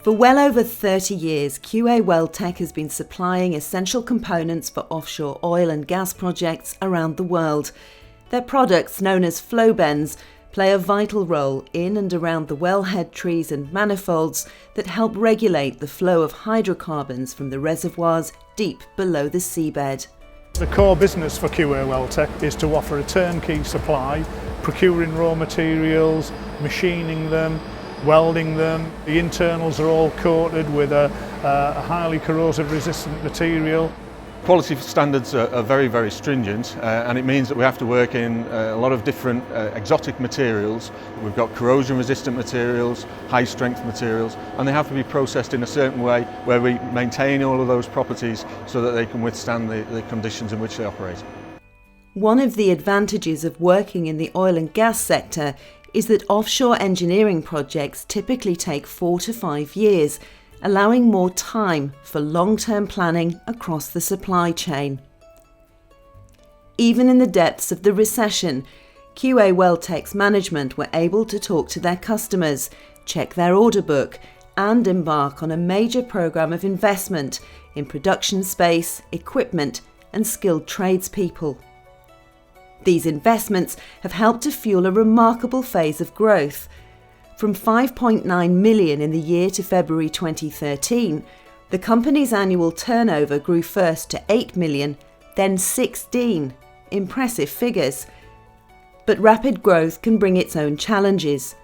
For well over 30 years, Weld Tech has been supplying essential components for offshore oil and gas projects around the world. Their products, known as flow bends, play a vital role in and around the wellhead trees and manifolds that help regulate the flow of hydrocarbons from the reservoirs deep below the seabed. The core business for Weld Tech is to offer a turnkey supply, procuring raw materials, machining them, welding them. The internals are all coated with a highly corrosive resistant material. Quality standards are very, very stringent, and it means that we have to work in a lot of different exotic materials. We've got corrosion resistant materials, high strength materials, and they have to be processed in a certain way where we maintain all of those properties so that they can withstand the conditions in which they operate. One of the advantages of working in the oil and gas sector is that offshore engineering projects typically take 4 to 5 years, allowing more time for long-term planning across the supply chain. Even in the depths of the recession, Weld Tech's management were able to talk to their customers, check their order book, and embark on a major programme of investment in production space, equipment, and skilled tradespeople. These investments have helped to fuel a remarkable phase of growth. From 5.9 million in the year to February 2013, the company's annual turnover grew first to 8 million, then 16. Impressive figures. But rapid growth can bring its own challenges.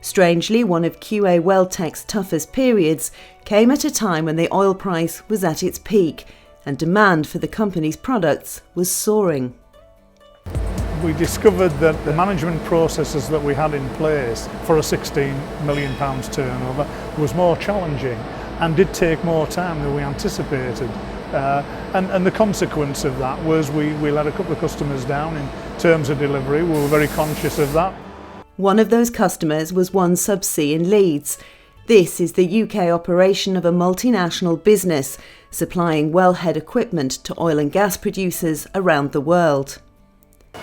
Strangely, one of Weld Tech's toughest periods came at a time when the oil price was at its peak and demand for the company's products was soaring. We discovered that the management processes that we had in place for a £16 million turnover was more challenging and did take more time than we anticipated. And the consequence of that was we let a couple of customers down in terms of delivery. We were very conscious of that. One of those customers was OneSubsea in Leeds. This is the UK operation of a multinational business supplying wellhead equipment to oil and gas producers around the world.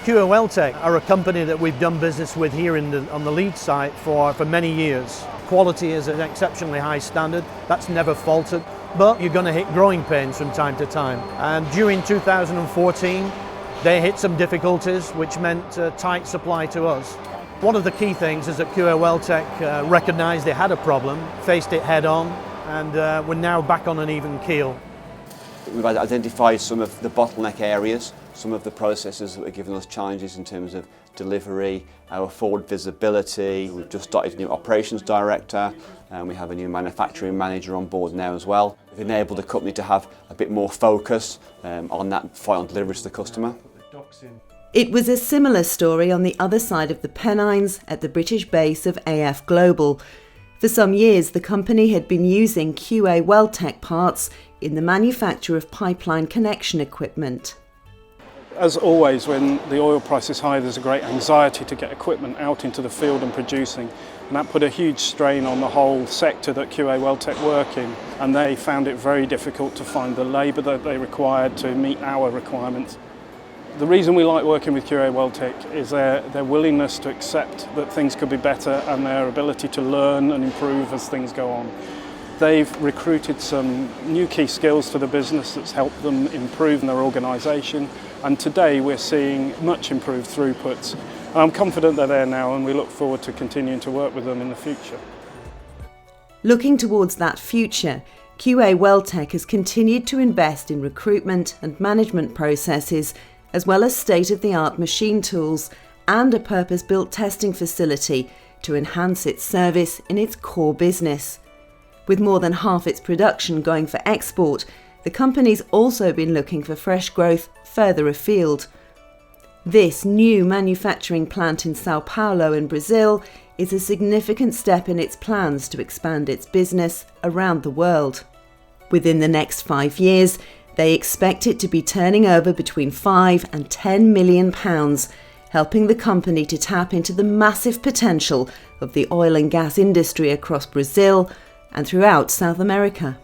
Weld Tech are a company that we've done business with here on the Leeds site for many years. Quality is an exceptionally high standard, that's never faltered, but you're going to hit growing pains from time to time. And during 2014, they hit some difficulties, which meant tight supply to us. One of the key things is that Weld Tech recognised they had a problem, faced it head on, and we're now back on an even keel. We've identified some of the bottleneck areas, some of the processes that are giving us challenges in terms of delivery, our forward visibility. We've just started a new operations director and we have a new manufacturing manager on board now as well. We've enabled the company to have a bit more focus on that final delivery to the customer. It was a similar story on the other side of the Pennines at the British base of AF Global. For some years, the company had been using Weld Tech parts in the manufacture of pipeline connection equipment. As always, when the oil price is high, there's a great anxiety to get equipment out into the field and producing. And that put a huge strain on the whole sector that Weld Tech work in. And they found it very difficult to find the labour that they required to meet our requirements. The reason we like working with Weld Tech is their willingness to accept that things could be better and their ability to learn and improve as things go on. They've recruited some new key skills to the business that's helped them improve their organisation, and today we're seeing much improved throughputs. And I'm confident they're there now and we look forward to continuing to work with them in the future. Looking towards that future, Weld Tech has continued to invest in recruitment and management processes, as well as state-of-the-art machine tools and a purpose-built testing facility to enhance its service in its core business. With more than half its production going for export, the company's also been looking for fresh growth further afield. This new manufacturing plant in Sao Paulo in Brazil is a significant step in its plans to expand its business around the world. Within the next 5 years, they expect it to be turning over between £5 and £10 million, helping the company to tap into the massive potential of the oil and gas industry across Brazil and throughout South America.